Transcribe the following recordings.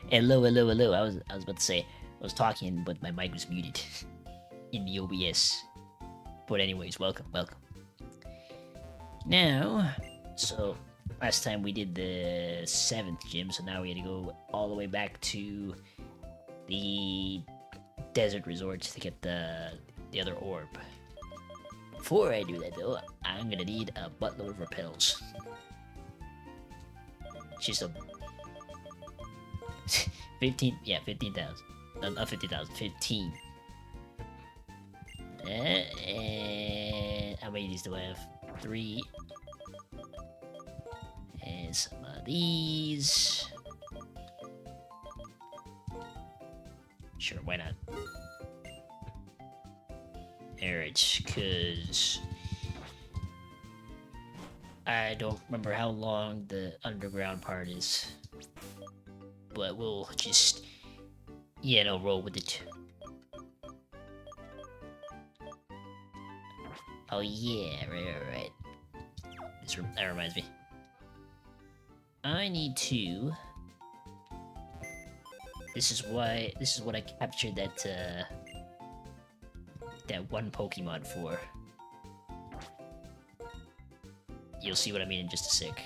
Hello, hello, hello. I was about to say I was talking, but my mic was muted in the OBS. But anyways, welcome, welcome. Now, so last time we did the 7th gym, so now we had to go all the way back to the desert resort to get the other orb. Before I do that though, I'm gonna need a buttload of repels. Just a 15,000. Not 50,000, 15. And how many of these do I have? 3. And some of these. Sure, why not? Alright, because I don't remember how long the underground part is. But we'll just, roll with it. Oh yeah, right. That reminds me. I need to. This is what I captured that one Pokemon for. You'll see what I mean in just a sec.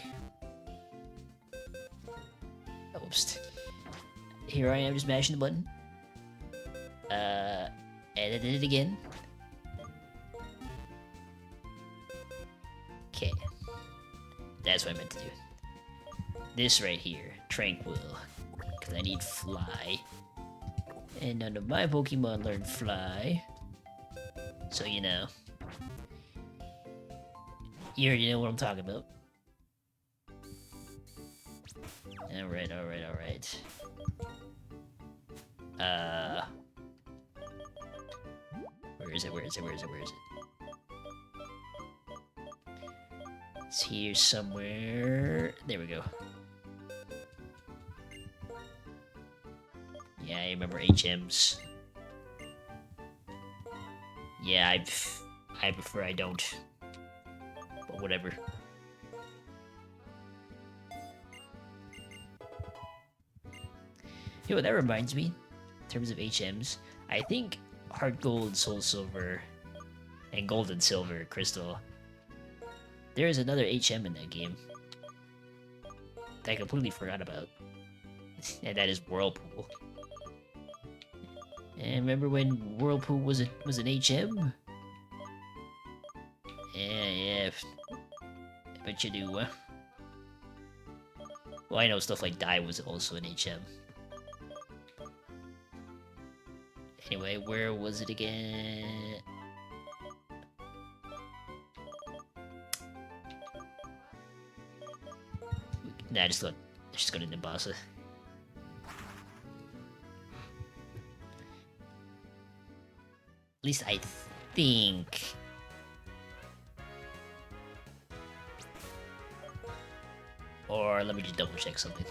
Oops. Here I am just mashing the button. And I did it again. Okay. That's what I meant to do. This right here, Tranquil. Because I need Fly. And none of my Pokemon learned Fly. So, you know. You already know what I'm talking about. Alright. Where is it? It's here somewhere. There we go. Yeah, I remember HMs. Yeah, I prefer I don't. But whatever. Yo, that reminds me, in terms of HMs, I think Heart Gold, Soul Silver, and Gold and Silver Crystal, there is another HM in that game that I completely forgot about. And that is Whirlpool. And remember when Whirlpool was an HM? Yeah, I bet you do. Well, I know stuff like Die was also an HM. Anyway, where was it again? Nah, just go to Nimbasa. At least I think. Or let me just double check something.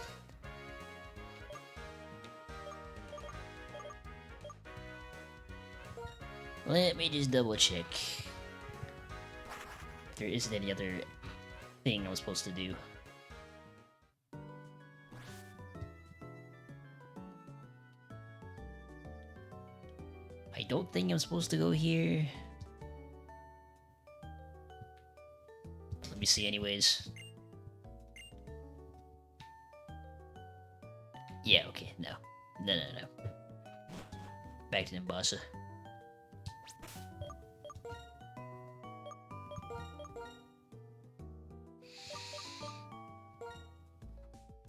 Let me just double check. If there isn't any other thing I was supposed to do. I don't think I'm supposed to go here. Let me see anyways. Yeah, okay, no. No. Back to Nimbasa.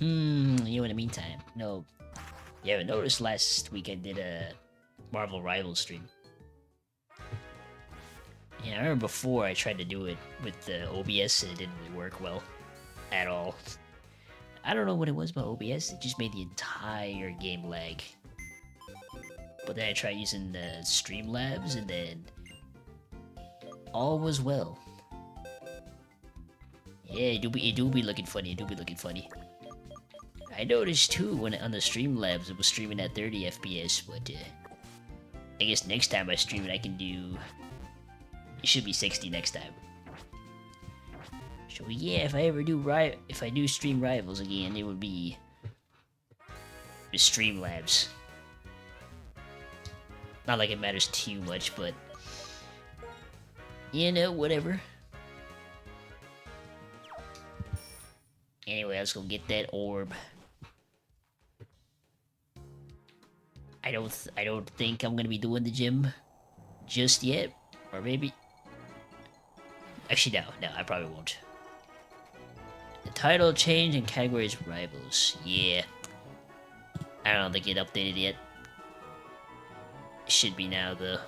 In the meantime, no. You haven't noticed last week I did a Marvel Rivals stream. Yeah, I remember before I tried to do it with the OBS and it didn't really work well. At all. I don't know what it was about OBS, it just made the entire game lag. But then I tried using the Streamlabs and then all was well. Yeah, it do be looking funny, I noticed too when on the Streamlabs it was streaming at 30 FPS, but I guess next time I stream it I can do... It should be 60 next time. So yeah, if I do stream Rivals again, it would be with Streamlabs. Not like it matters too much, but you know, whatever. Anyway, let's go get that orb. I don't think I'm gonna be doing the gym just yet, or maybe. Actually, no, I probably won't. The title change and categories rivals. Yeah, I don't think it updated yet. It should be now though.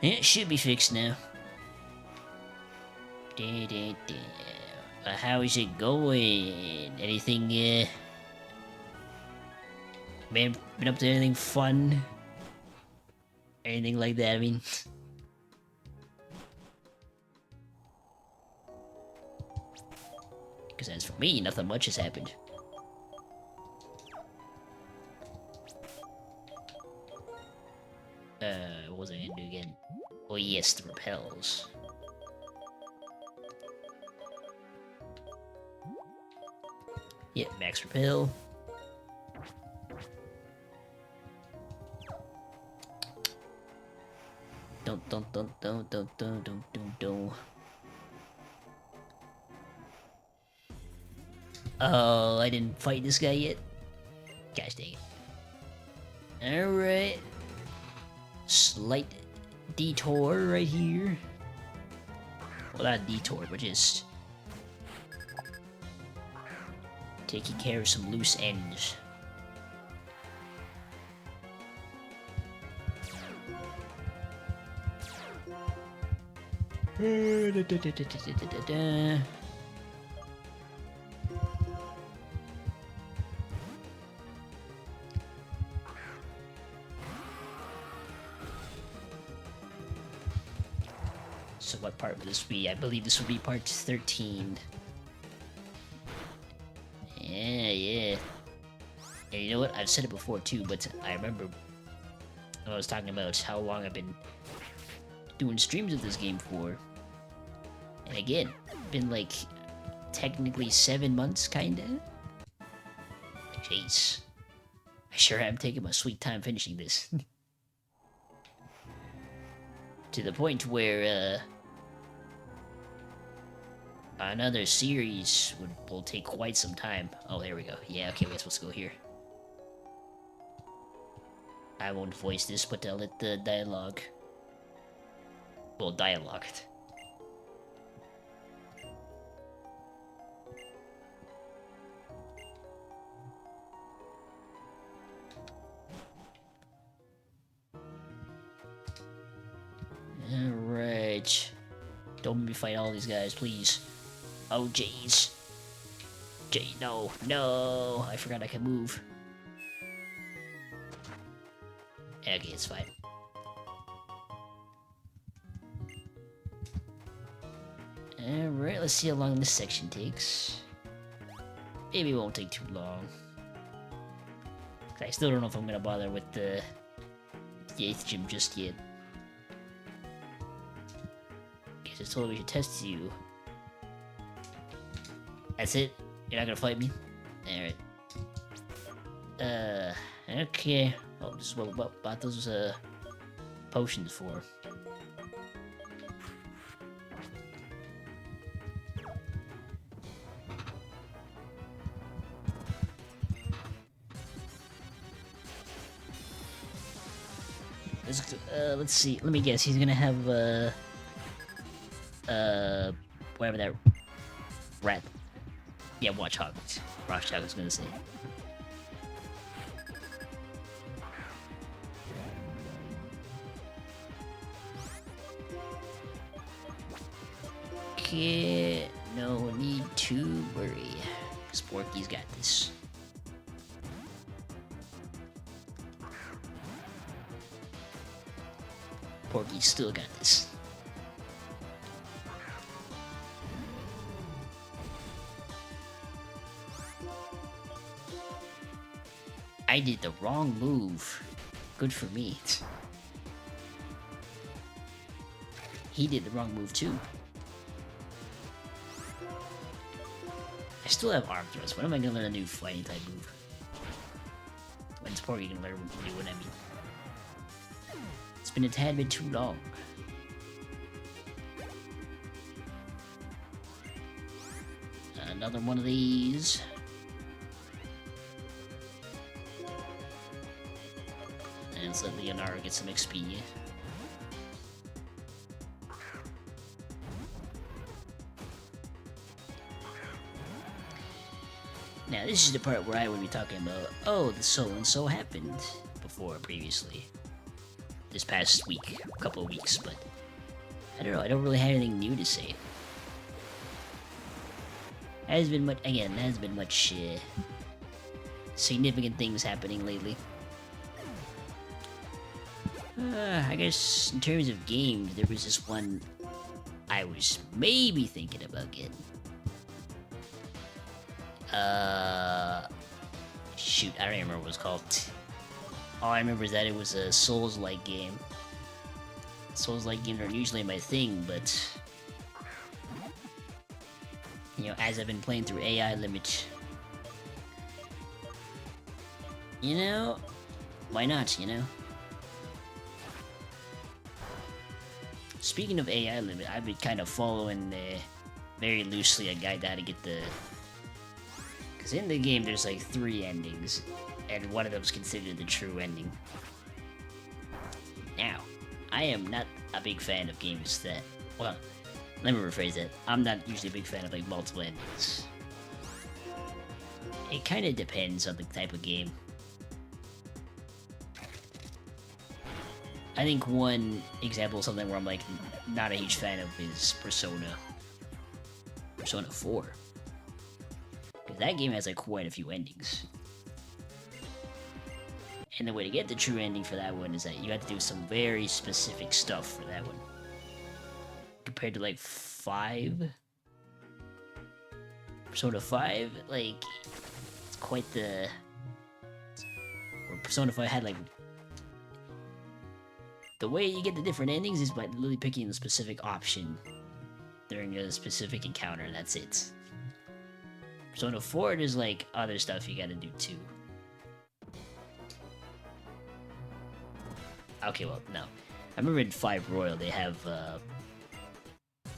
Yeah, it should be fixed now. How is it going? Anything, been up to anything fun? Anything like that, I mean? Because as for me, nothing much has happened. What was I gonna do again? Oh yes, the repels. Yeah, max repel. Don't. Oh, I didn't fight this guy yet. Gosh dang it. Alright. Slight detour right here. Well, not detour, but just taking care of some loose ends. So what part would this be? I believe this would be part 13. Yeah. And you know what? I've said it before too, but I remember when I was talking about how long I've been doing streams of this game for. And again, been like technically 7 months, kinda. Jeez. I sure am taking my sweet time finishing this. To the point where, another series will take quite some time. Oh, there we go. Yeah, okay, we're supposed to go here. I won't voice this, but I'll let the dialogue. Well, dialogue. Alright. Don't make me fight all these guys, please. Oh, jeez. No. I forgot I can move. Okay, it's fine. Alright, let's see how long this section takes. Maybe it won't take too long. I still don't know if I'm gonna bother with the 8th gym just yet. Guess it's told we should test you. That's it? You're not gonna fight me? Alright. Okay. Oh, this is what we bought those, potions for. Let's see. Let me guess. He's gonna have, whatever that rat. Yeah, Watchhog. Watchhog was gonna say. Okay, no need to worry. Sporky's got this. Porky still got this. I did the wrong move. Good for me. He did the wrong move too. still have arm thrust. When am I gonna learn a new fighting type move? When's Porgy gonna learn a new one, I mean? It's been a tad bit too long. Another one of these. And let's let Leonardo get some XP. Now this is the part where I would be talking about, oh, the so-and-so happened before, previously. This past week, a couple of weeks, but I don't know, I don't really have anything new to say. Has been much, again, there has been much significant things happening lately. I guess in terms of games, there was this one I was maybe thinking about getting. Shoot, I don't even remember what it was called. All I remember is that it was a Souls-like game. Souls-like games aren't usually my thing, but you know, as I've been playing through AI Limit, you know, why not, you know? Speaking of AI Limit, I've been kind of following very loosely a guide how to get the... Because in the game there's like 3 endings, and one of them's considered the true ending. Now, I am not a big fan of games that... Well, let me rephrase that. I'm not usually a big fan of like multiple endings. It kind of depends on the type of game. I think one example of something where I'm like not a huge fan of is Persona 4. Because that game has like quite a few endings. And the way to get the true ending for that one is that you have to do some very specific stuff for that one. Compared to like 5? Persona 5, like, it's quite the... Where Persona 5 had like... The way you get the different endings is by literally picking a specific option during a specific encounter, and that's it. Persona 4, there's like other stuff you gotta do too. Okay, well, no. I remember in 5 Royal they have,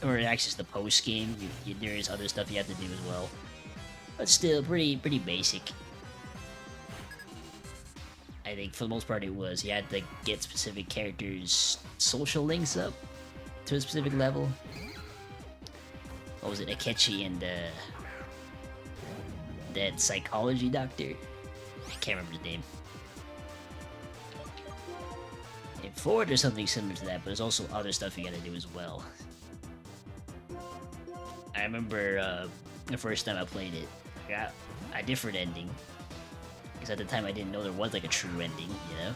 or actually it's the post game, there is other stuff you have to do as well. But still, pretty basic. I think for the most part it was. You had to get specific characters' social links up to a specific level. What was it, Akechi and that psychology doctor? I can't remember the name. In 4 there's something similar to that, but there's also other stuff you gotta do as well. I remember the first time I played it, I got a different ending. Because at the time I didn't know there was like a true ending, you know?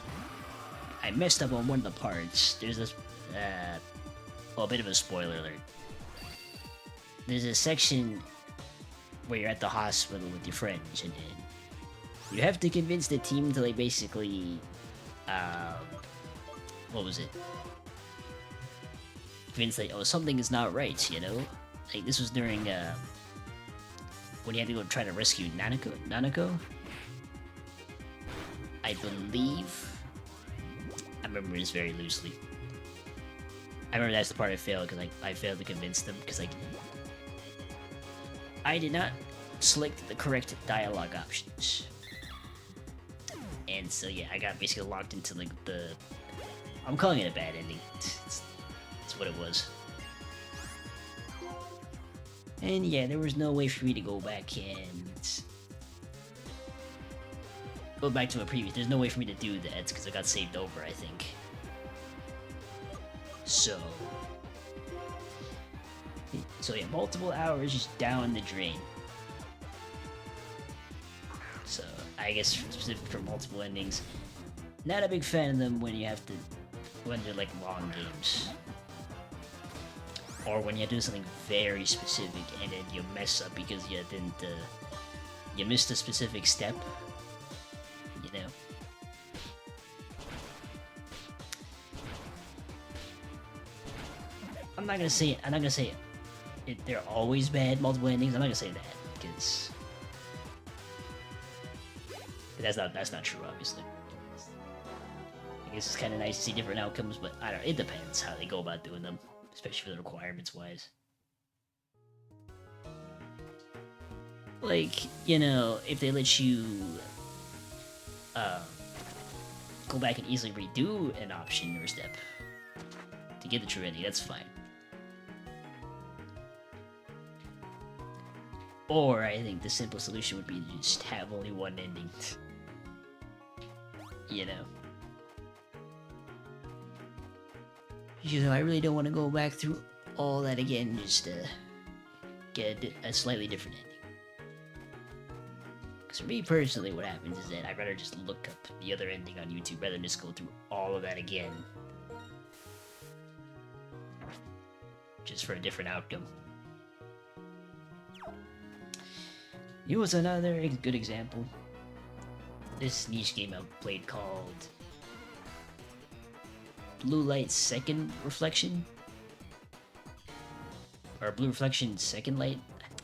I messed up on one of the parts. There's this, well, a bit of a spoiler alert. There's a section where you're at the hospital with your friends, and then you have to convince the team to like basically, what was it? Convince like, oh, something is not right, you know? Like this was during, when you had to go try to rescue Nanako? I believe. I remember this very loosely. I remember that's the part I failed because I failed to convince them because I did not select the correct dialogue options, and so yeah, I got basically locked into like the. I'm calling it a bad ending. It's what it was. And yeah, there was no way for me to go back and go back to a previous. There's no way for me to do that because it got saved over, I think. So yeah, multiple hours just down the drain. So I guess specific for multiple endings, not a big fan of them when you have to, when they're like long games. Or when you do something very specific and then you mess up because you didn't, you missed a specific step, you know? I'm not gonna say they're always bad, multiple endings. I'm not gonna say that, because is. But that's not true, obviously. I guess it's kind of nice to see different outcomes, but I don't. It depends how they go about doing them, especially for the requirements wise. Like, you know, if they let you go back and easily redo an option or step to get the true ending, that's fine. Or I think the simple solution would be to just have only one ending. You know? You know, I really don't want to go back through all that again just to get a slightly different ending. Because for me personally, what happens is that I'd rather just look up the other ending on YouTube rather than just go through all of that again. Just for a different outcome. Here was another good example. This niche game I played called Blue Light Second Reflection? Or Blue Reflection Second Light?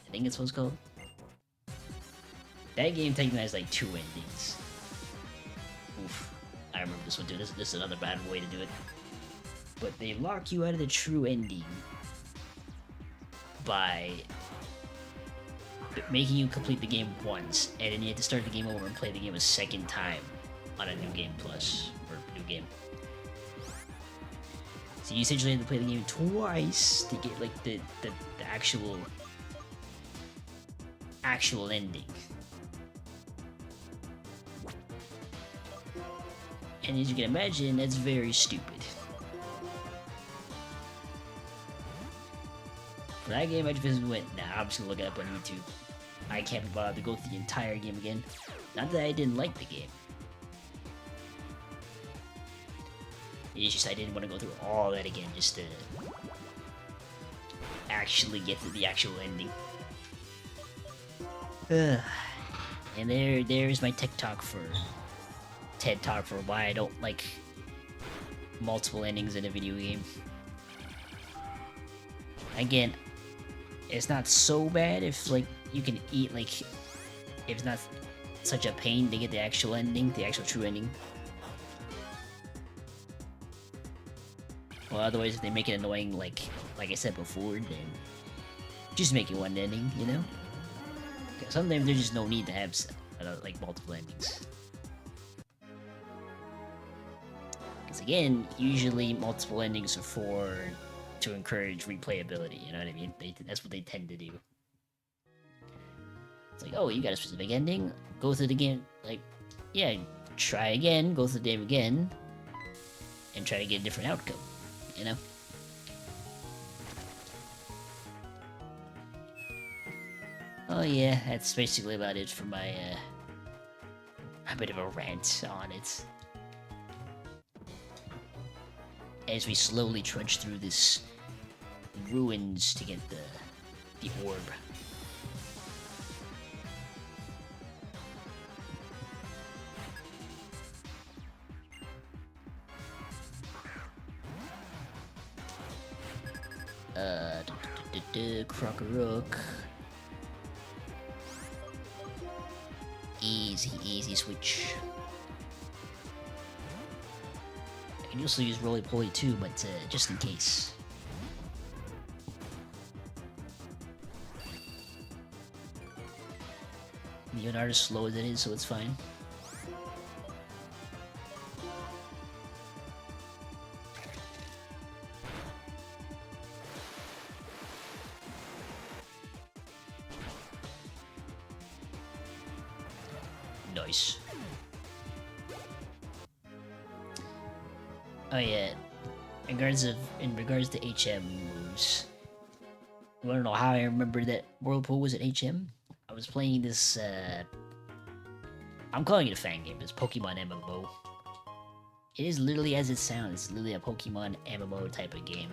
I think it's what it's called. That game technically has like 2 endings. Oof. I remember this one too. This is another bad way to do it. But they lock you out of the true ending by making you complete the game once, and then you have to start the game over and play the game a second time on a New Game Plus, or New Game. So you essentially have to play the game twice to get like the actual ending. And as you can imagine, that's very stupid. For that game, I just went, nah, I'm just gonna look it up on YouTube. I can't be bothered to go through the entire game again. Not that I didn't like the game. It's just I didn't want to go through all that again just to actually get to the actual ending. And there's my TED Talk for why I don't like multiple endings in a video game. Again, it's not so bad if like you can eat like if it's not such a pain to get the actual ending, the actual true ending. Well, otherwise if they make it annoying like I said before, then just make it one ending, you know? Sometimes there's just no need to have like multiple endings. Because again, usually multiple endings are to encourage replayability, you know what I mean? That's what they tend to do. It's like, oh, you got a specific ending, go through the game, like, yeah, try again, go through the game again, and try to get a different outcome, you know? Oh yeah, that's basically about it for my, a bit of a rant on it. As we slowly trudge through this ruins to get the orb. Crocorook. Easy switch. I can also use roly-poly too, but just in case. Leonardo is slow as it is, so it's fine. Nice. Oh yeah, in regards to HM moves, you wanna know how I remember that Whirlpool was at HM? I was playing this, I'm calling it a fan game, it's Pokemon MMO. It is literally as it sounds, it's literally a Pokemon MMO type of game.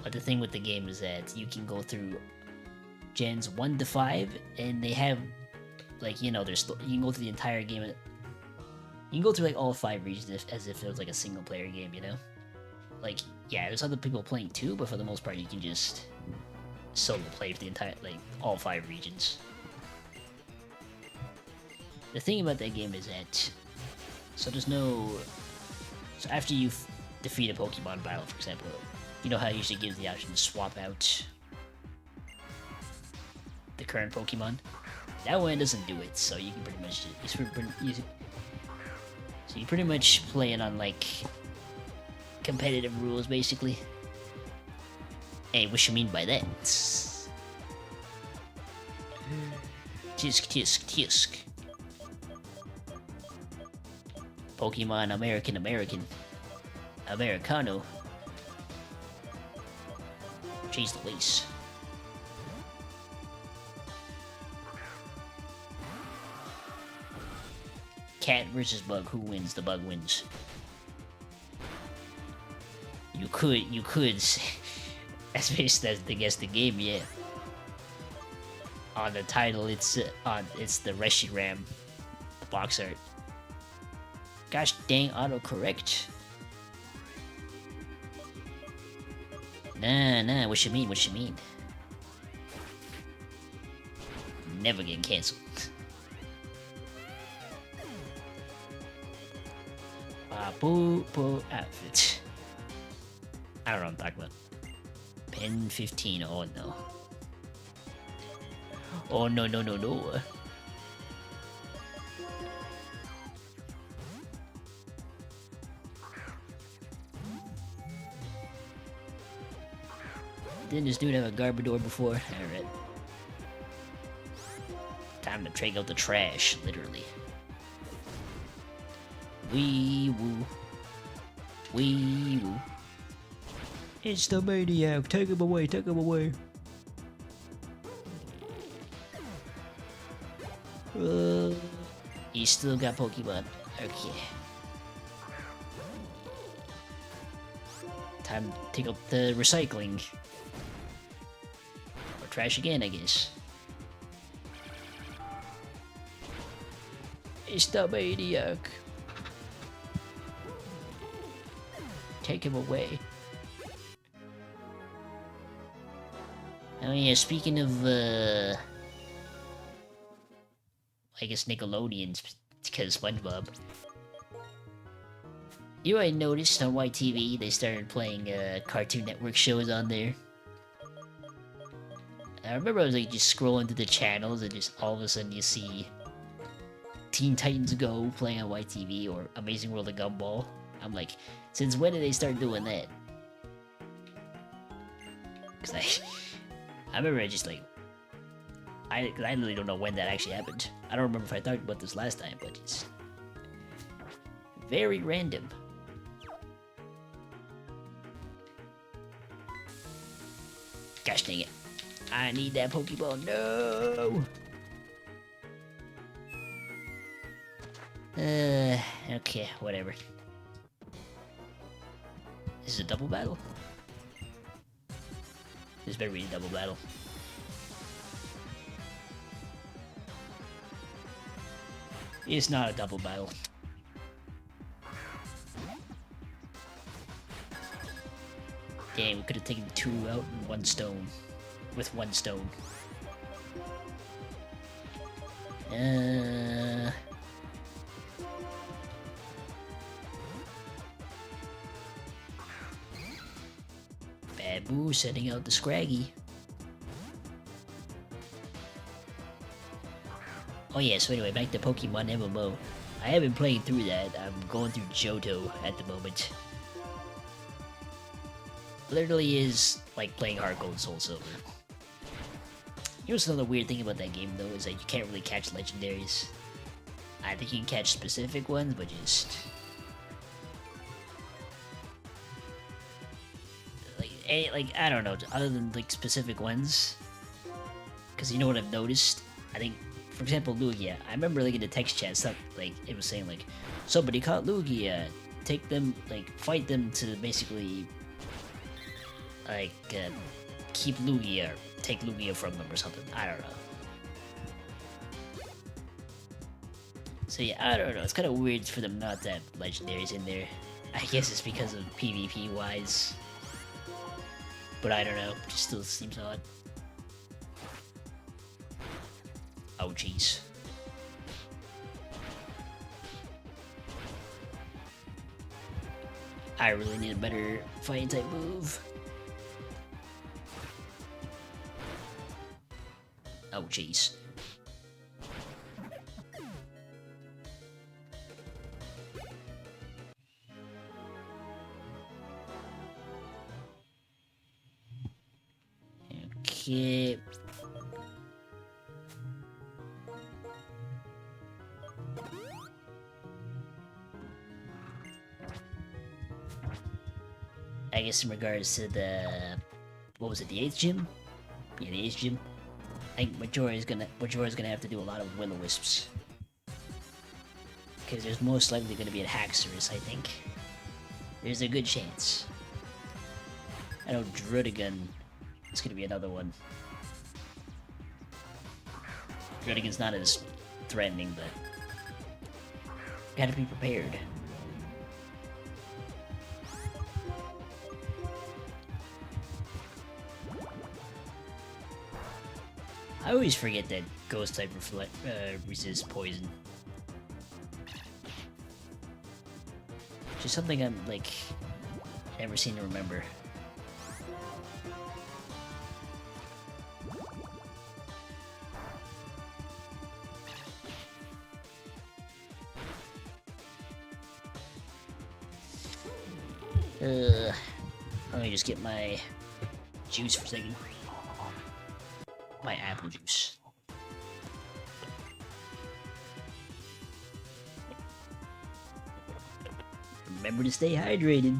But the thing with the game is that you can go through gens 1 to 5, and they have, like, you know, you can go through the entire game. You can go through, like, all 5 regions as if it was, like, a single-player game, you know? Like, yeah, there's other people playing too, but for the most part, you can just solo play for the entire, like, all 5 regions. The thing about that game is that, so there's no, so after you defeat a Pokemon battle, for example, you know how it usually gives the option to swap out the current Pokemon? That one doesn't do it, so you can pretty much so you pretty much play it on like competitive rules, basically. Hey, what you mean by that? Tisk tisk tisk. Pokemon American Americano. Jeez Louise. Cat versus bug, who wins? The bug wins. You could say, that's basically, I guess, the game, yeah. On the title, it's the Reshiram box art. Gosh dang, autocorrect. Nah, what you mean? Never getting cancelled. Boo outfit. I don't know what I'm talking about. Pen 15, oh no. Oh no. Didn't this dude have a Garbodor before? Alright. Time to take out the trash, literally. Wee woo. It's the maniac. Take him away. You still got Pokemon. Okay. Time to take up the recycling. Or trash again, I guess. It's the maniac. Take him away. Oh yeah, speaking of, I guess Nickelodeon's, because SpongeBob. You already noticed on YTV they started playing Cartoon Network shows on there. I remember I was like just scrolling through the channels and just all of a sudden you see Teen Titans Go playing on YTV or Amazing World of Gumball. I'm like, since when did they start doing that? Cause I remember I just like, I really don't know when that actually happened. I don't remember if I talked about this last time, but it's very random. Gosh dang it. I need that Pokeball. No! Okay, whatever. This is a double battle? This better be a double battle. It's not a double battle. Damn, we could have taken 2 out in 1 stone. With 1 stone. Babu setting out the Scraggy. Oh yeah, so anyway, back to Pokemon MMO. I have been playing through that. I'm going through Johto at the moment. Literally is like playing Heart Gold Soul Silver. You know what's another weird thing about that game though, is that you can't really catch legendaries. I think you can catch specific ones, but just... Like, I don't know, other than like specific ones. Because you know what I've noticed? I think, for example, Lugia. I remember like in the text chat, stuff like it was saying like, somebody caught Lugia, take them, like fight them to basically like keep Lugia, or take Lugia from them or something. I don't know. So yeah, I don't know. It's kind of weird for them not to have legendaries in there. I guess it's because of PvP wise. But I don't know. It just still seems odd. Oh, jeez. I really need a better fighting type move. Oh, jeez. Okay. I guess in regards to the... What was it, the 8th gym? Yeah, the 8th gym. I think Majora's gonna have to do a lot of Will-O-Wisps. Because there's most likely gonna be a Haxorus, I think. There's a good chance. I know Drudigan is gonna be another one. Drudigan's not as threatening, but gotta be prepared. I always forget that Ghost type resists poison. Just something I'm like never seem to remember. Let me just get my juice for a second. My apple juice. Remember to stay hydrated.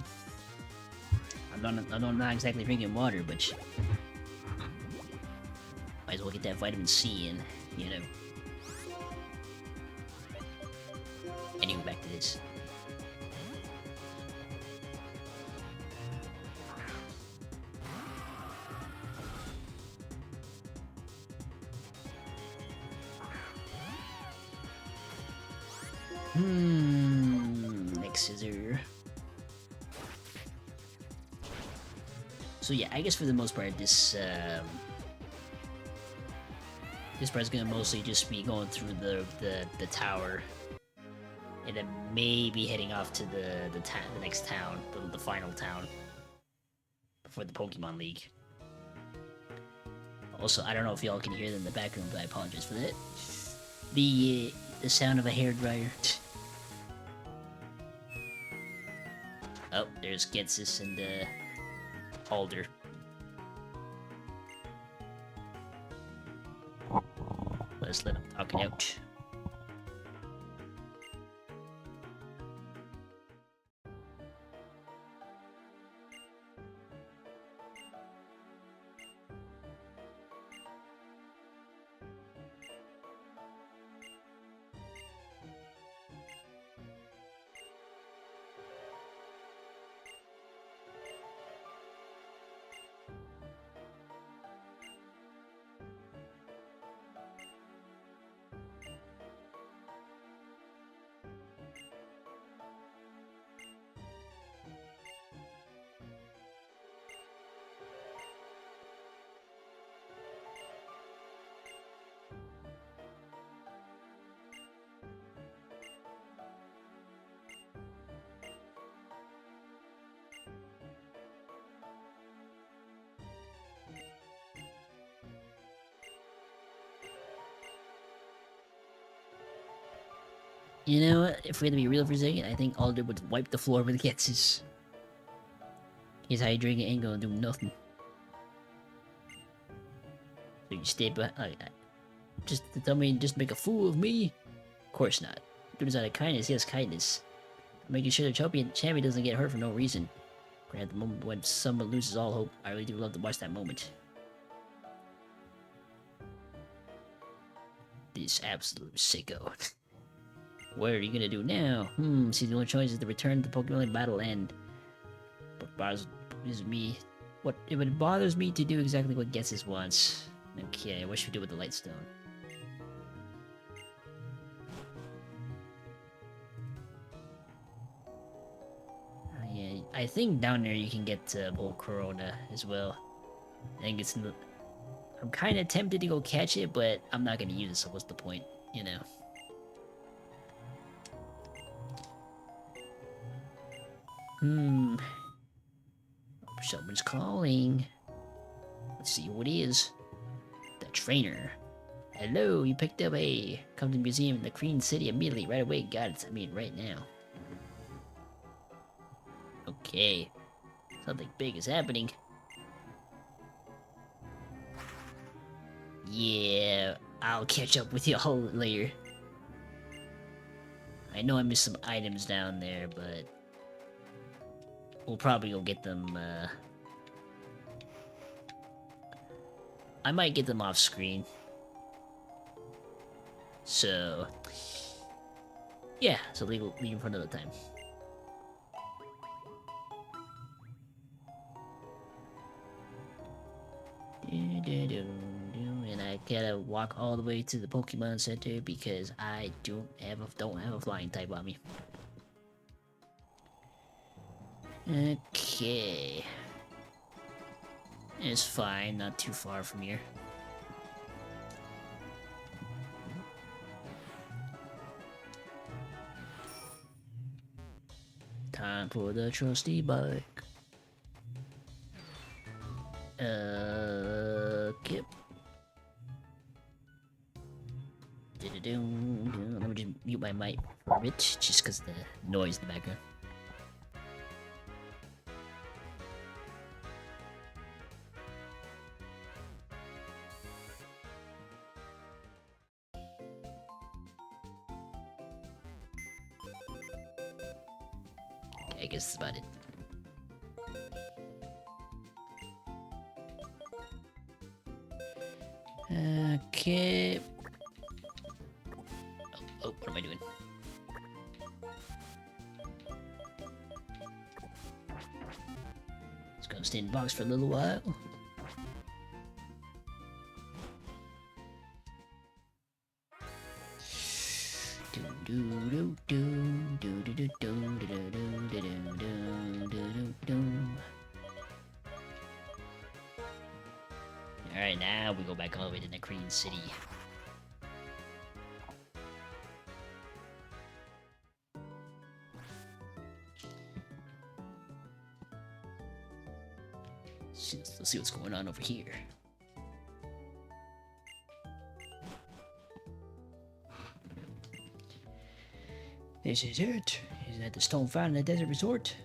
I'm not exactly drinking water, but might as well get that vitamin C in, you know. Anyway, back to this. Next scissor. So yeah, I guess for the most part, this part's gonna mostly just be going through the tower, and then maybe heading off to the next town, the final town, before the Pokemon League. Also, I don't know if y'all can hear that in the background, but I apologize for that. The sound of a hairdryer. Oh, there's Ghetsis and Alder. Let's let him talk it out. You know what? If we're gonna be real for a second, I think Alder would wipe the floor with Ghetsis. His hydrating ain't gonna do nothing. So you stay behind. Just to tell me, just make a fool of me? Of course not. Dude is out of kindness, he has kindness. I'm making sure the champion doesn't get hurt for no reason. At the moment when someone loses all hope, I really do love to watch that moment. This absolute sicko. What are you gonna do now? See, the only choice is to return to the Pokemon battle end. But bothers me. It bothers me to do exactly what Ghetsis wants. Okay, what should we do with the Lightstone? Yeah, I think down there you can get Volcarona as well. I think it's in the... I'm kind of tempted to go catch it, but I'm not gonna use it, so what's the point, you know? Someone's calling. Let's see who it is. The trainer. Hello, you picked up a... Come to the museum in the Green City immediately, right away. Got it, I mean, right now. Okay. Something big is happening. Yeah, I'll catch up with y'all later. I know I missed some items down there, but... We'll probably go get them, I might get them off screen. So... Yeah, so leave them for another time. And I gotta walk all the way to the Pokemon Center because I don't have a flying type on me. Okay. It's fine, not too far from here. Time for the trusty bike. Okay. Let me just mute my mic for a bit, just because of the noise in the background. I guess that's about it. Okay. Oh, what am I doing? Let's go stay in the box for a little while. Alright, now we go back all the way to the Green City. Let's see what's going on over here. This is it. Isn't that the stone found in the desert resort?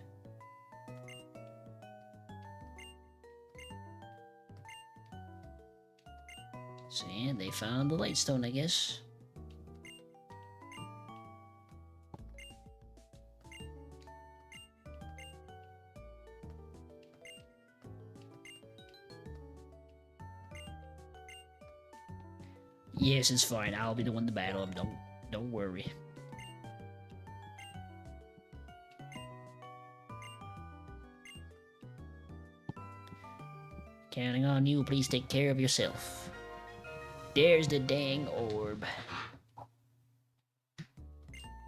So yeah, they found the light stone, I guess. Yes, it's fine. I'll be the one to battle him. Don't worry. Counting on you. Please take care of yourself. There's the dang orb.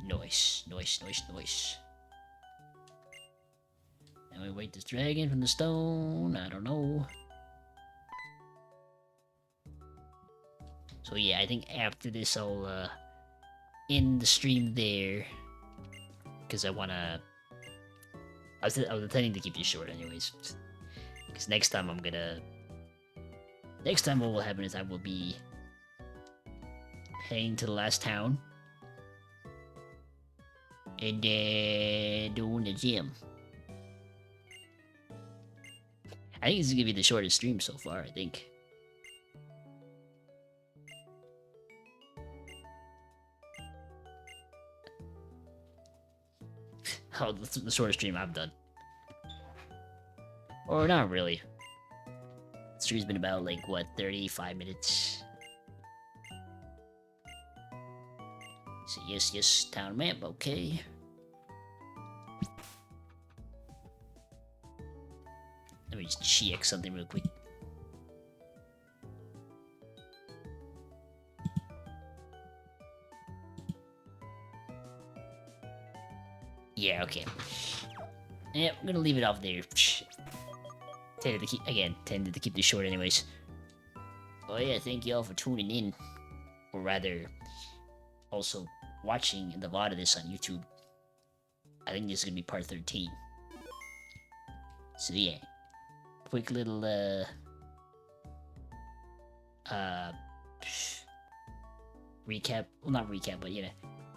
Nice. And we wake this dragon from the stone. I don't know. So yeah, I think after this I'll end the stream there. Because I wanna... I was intending to keep this short anyways. Because next time I'm gonna... Next time what will happen is I will be heading to the last town. And then doing the gym. I think this is gonna be the shortest stream so far, I think. Oh, the shortest stream I've done. Or not really. The stream's been about, like, what, 35 minutes? So yes, town map, okay. Let me just check something real quick. Yeah, okay. Yeah, I'm gonna leave it off there. Tended to keep this short anyways. Oh yeah, thank you all for tuning in, or rather, also watching the VOD of this on YouTube. I think this is gonna be part 13. So yeah, quick little uh recap. Well, not recap, but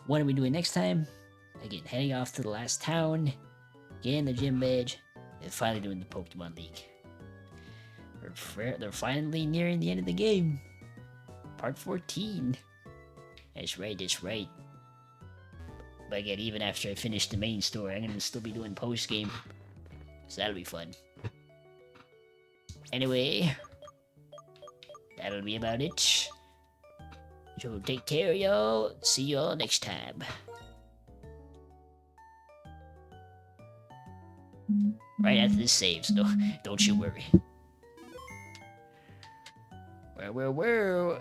what are we doing next time? Again, heading off to the last town, getting the gym badge, and finally doing the Pokemon League. They're finally nearing the end of the game. Part 14. That's right, that's right. But again, even after I finish the main story, I'm gonna still be doing post game. So that'll be fun. Anyway, that'll be about it. So take care, y'all. See y'all next time. Right after this saves, so don't you worry. Well.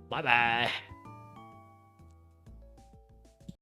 Bye-bye.